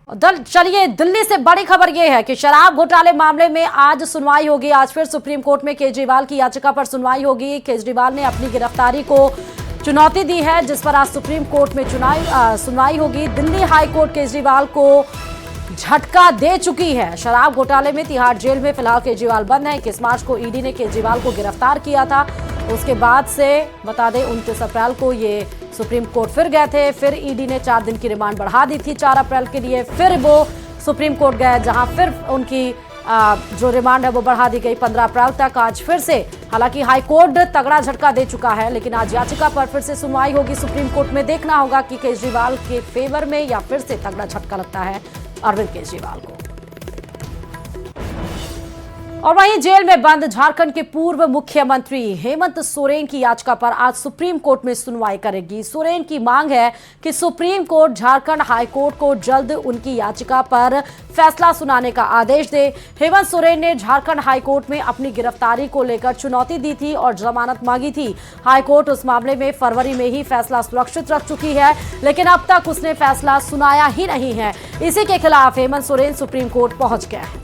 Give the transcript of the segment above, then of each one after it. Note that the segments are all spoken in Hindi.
चलिए, दिल्ली से बड़ी खबर यह है कि शराब घोटाले मामले में आज सुनवाई होगी। आज फिर सुप्रीम कोर्ट में केजरीवाल की याचिका पर सुनवाई होगी। केजरीवाल ने अपनी गिरफ्तारी को चुनौती दी है, जिस पर आज सुप्रीम कोर्ट में सुनवाई होगी। दिल्ली हाई कोर्ट केजरीवाल को झटका दे चुकी है। शराब घोटाले में तिहाड़ जेल में फिलहाल केजरीवाल बंद है। 21 मार्च को ईडी ने केजरीवाल को गिरफ्तार किया था। उसके बाद से बता दें 29 अप्रैल को ये सुप्रीम कोर्ट फिर गए थे। फिर ईडी ने 4 दिन की रिमांड बढ़ा दी थी 4 अप्रैल के लिए। फिर वो सुप्रीम कोर्ट गए, जहां फिर उनकी जो रिमांड है वो बढ़ा दी गई 15 अप्रैल तक। आज फिर से हालांकि हाई कोर्ट तगड़ा झटका दे चुका है, लेकिन आज याचिका पर फिर से सुनवाई होगी सुप्रीम कोर्ट में। देखना होगा कि केजरीवाल के फेवर में या फिर से तगड़ा झटका लगता है अरविंद केजरीवाल को। और वहीं जेल में बंद झारखंड के पूर्व मुख्यमंत्री हेमंत सोरेन की याचिका पर आज सुप्रीम कोर्ट में सुनवाई करेगी। सोरेन की मांग है कि supreme court Jharkhand high court को जल्द उनकी याचिका पर फैसला सुनाने का आदेश दे। हेमंत सोरेन ने झारखंड हाई कोर्ट में अपनी गिरफ्तारी को लेकर चुनौती दी थी और जमानत मांगी थी। हाई कोर्ट उस मामले में फरवरी में ही फैसला सुरक्षित रख चुकी है, लेकिन अब तक उसने फैसला सुनाया ही नहीं है। इसी के खिलाफ हेमंत सोरेन सुप्रीम कोर्ट पहुंच गए हैं।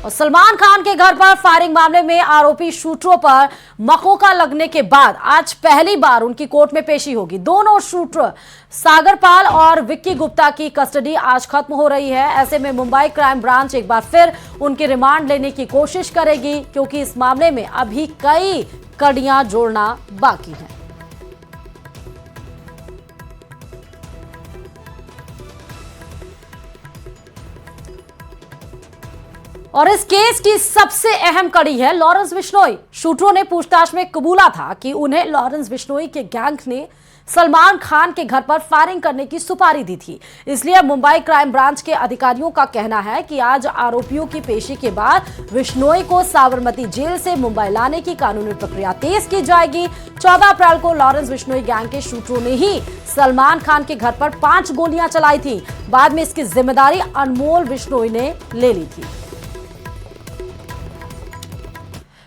और सलमान खान के घर पर फायरिंग मामले में आरोपी शूटरों पर मकोका लगने के बाद आज पहली बार उनकी कोर्ट में पेशी होगी। दोनों शूटर सागर पाल और विक्की गुप्ता की कस्टडी आज खत्म हो रही है। ऐसे में मुंबई क्राइम ब्रांच एक बार फिर उनकी रिमांड लेने की कोशिश करेगी, क्योंकि इस मामले में अभी कई कड़ियां जोड़ना बाकी है। और इस केस की सबसे अहम कड़ी है लॉरेंस बिश्नोई। शूटरों ने पूछताछ में कबूला था कि उन्हें लॉरेंस बिश्नोई के गैंग ने सलमान खान के घर पर फायरिंग करने की सुपारी दी थी। इसलिए मुंबई क्राइम ब्रांच के अधिकारियों का कहना है कि आज आरोपियों की पेशी के बाद बिश्नोई को साबरमती जेल से मुंबई लाने की कानूनी प्रक्रिया तेज की जाएगी। 14 अप्रैल को लॉरेंस बिश्नोई गैंग के शूटरों ने ही सलमान खान के घर पर 5 गोलियां चलाई थी। बाद में इसकी जिम्मेदारी अनमोल बिश्नोई ने ले ली थी।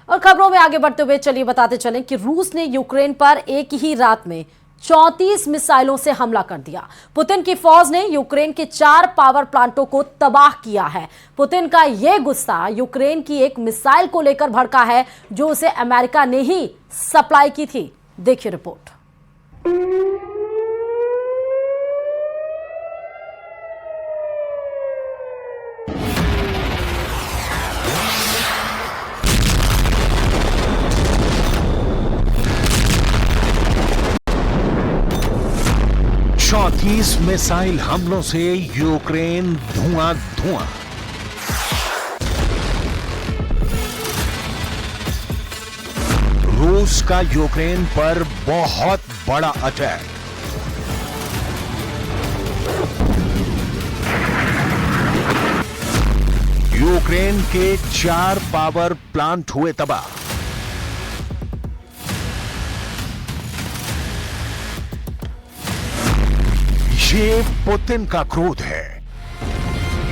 और खबरों में आगे बढ़ते हुए चलिए बताते चलें कि रूस ने यूक्रेन पर एक ही रात में 34 मिसाइलों से हमला कर दिया। पुतिन की फौज ने यूक्रेन के 4 पावर प्लांटों को तबाह किया है। पुतिन का यह गुस्सा यूक्रेन की एक मिसाइल को लेकर भड़का है, जो उसे अमेरिका ने ही सप्लाई की थी। देखिए रिपोर्ट। मिसाइल हमलों से यूक्रेन धुआं धुआं। रूस का यूक्रेन पर बहुत बड़ा अटैक। यूक्रेन के 4 पावर प्लांट हुए तबाह। ये पुतिन का क्रोध है।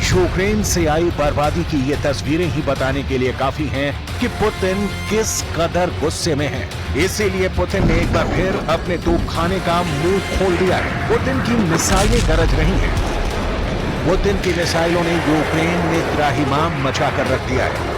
यूक्रेन से आई बर्बादी की ये तस्वीरें ही बताने के लिए काफी हैं कि पुतिन किस कदर गुस्से में है। इसीलिए पुतिन ने एक बार फिर अपने तोपखाने का मुंह खोल दिया है। पुतिन की मिसाइलें गरज रही हैं। पुतिन की मिसाइलों ने यूक्रेन में त्राहिमाम मचा कर रख दिया है।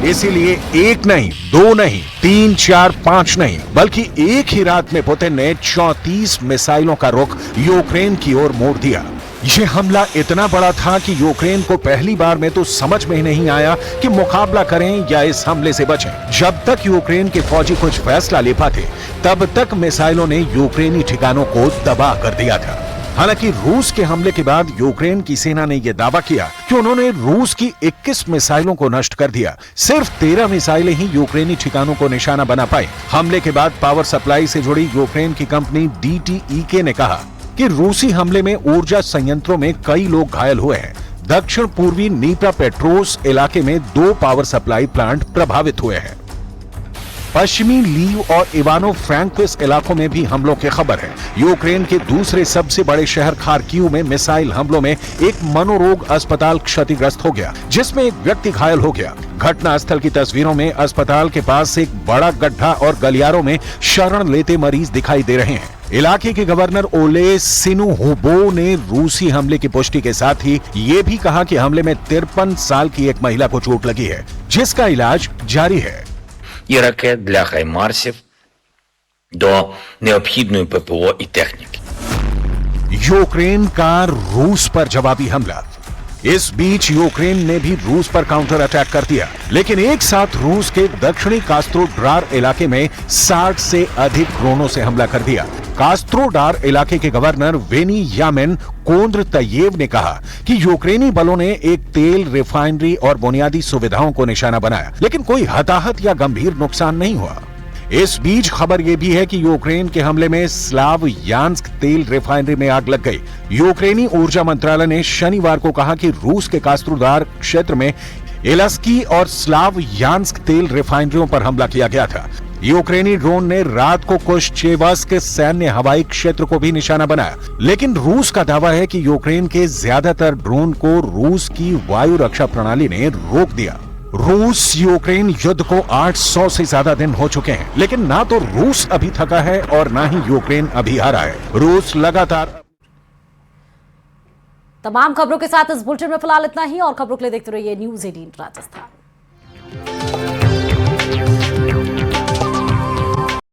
इसीलिए 1 नहीं, 2 नहीं, 3, 4, 5 नहीं, बल्कि एक ही रात में पुतिन ने 34 मिसाइलों का रुख यूक्रेन की ओर मोड़ दिया। यह हमला इतना बड़ा था कि यूक्रेन को पहली बार में तो समझ में ही नहीं आया कि मुकाबला करें या इस हमले से बचें। जब तक यूक्रेन के फौजी कुछ फैसला ले पाते, तब तक मिसाइलों ने यूक्रेनी ठिकानों को तबाह कर दिया था। हालांकि रूस के हमले के बाद यूक्रेन की सेना ने यह दावा किया कि उन्होंने रूस की 21 मिसाइलों को नष्ट कर दिया। सिर्फ 13 मिसाइलें ही यूक्रेनी ठिकानों को निशाना बना पाई। हमले के बाद पावर सप्लाई से जुड़ी यूक्रेन की कंपनी DTEK ने कहा कि रूसी हमले में ऊर्जा संयंत्रों में कई लोग घायल हुए हैं। दक्षिण पूर्वी नीप्रा पेट्रोस इलाके में 2 पावर सप्लाई प्लांट प्रभावित हुए हैं। पश्चिमी लीव और इवानो फ्रैंकोविस इलाकों में भी हमलों की खबर है। यूक्रेन के दूसरे सबसे बड़े शहर खार्किव में मिसाइल हमलों में एक मनोरोग अस्पताल क्षतिग्रस्त हो गया, जिसमें एक व्यक्ति घायल हो गया। घटना स्थल की तस्वीरों में अस्पताल के पास एक बड़ा गड्ढा और गलियारों में शरण लेते मरीज दिखाई दे रहे हैं। इलाके के गवर्नर ओले सिनुहोबो ने रूसी हमले की पुष्टि के साथ ही ये भी कहा कि हमले में 53 साल की एक महिला को चोट लगी है, जिसका इलाज जारी है। І ракет для хаймарсів до необхідної ППО і техніки. यूक्रेन का रूस पर जवाबी हमला। इस बीच यूक्रेन ने भी रूस पर काउंटर अटैक कर दिया, लेकिन एक साथ रूस के दक्षिणी कास्त्रोडार इलाके में 60 से अधिक ड्रोनों से हमला कर दिया। कास्त्रोडार इलाके के गवर्नर वेनियामिन कोंद्रतयेव ने कहा कि यूक्रेनी बलों ने एक तेल रिफाइनरी और बुनियादी सुविधाओं को निशाना बनाया, लेकिन कोई हताहत या गंभीर नुकसान नहीं हुआ। इस बीच खबर यह भी है कि यूक्रेन के हमले में स्लावयान्स्क तेल रिफाइनरी में आग लग गई। यूक्रेनी ऊर्जा मंत्रालय ने शनिवार को कहा कि रूस के कास्त्रोदार क्षेत्र में इलस्की और स्लावयान्स्क तेल रिफाइनरियों पर हमला किया गया था। यूक्रेनी ड्रोन ने रात को कुश्चेवास के सैन्य हवाई क्षेत्र को भी निशाना बनाया, लेकिन रूस का दावा है कि यूक्रेन के ज्यादातर ड्रोन को रूस की वायु रक्षा प्रणाली ने रोक दिया। रूस यूक्रेन युद्ध को 800 से ज्यादा दिन हो चुके हैं, लेकिन ना तो रूस अभी थका है और ना ही यूक्रेन अभी हारा है। रूस लगातार। तमाम खबरों के साथ इस बुलेटिन में फिलहाल इतना ही, और खबरों के लिए देखते रहिए न्यूज़ 18 राजस्थान।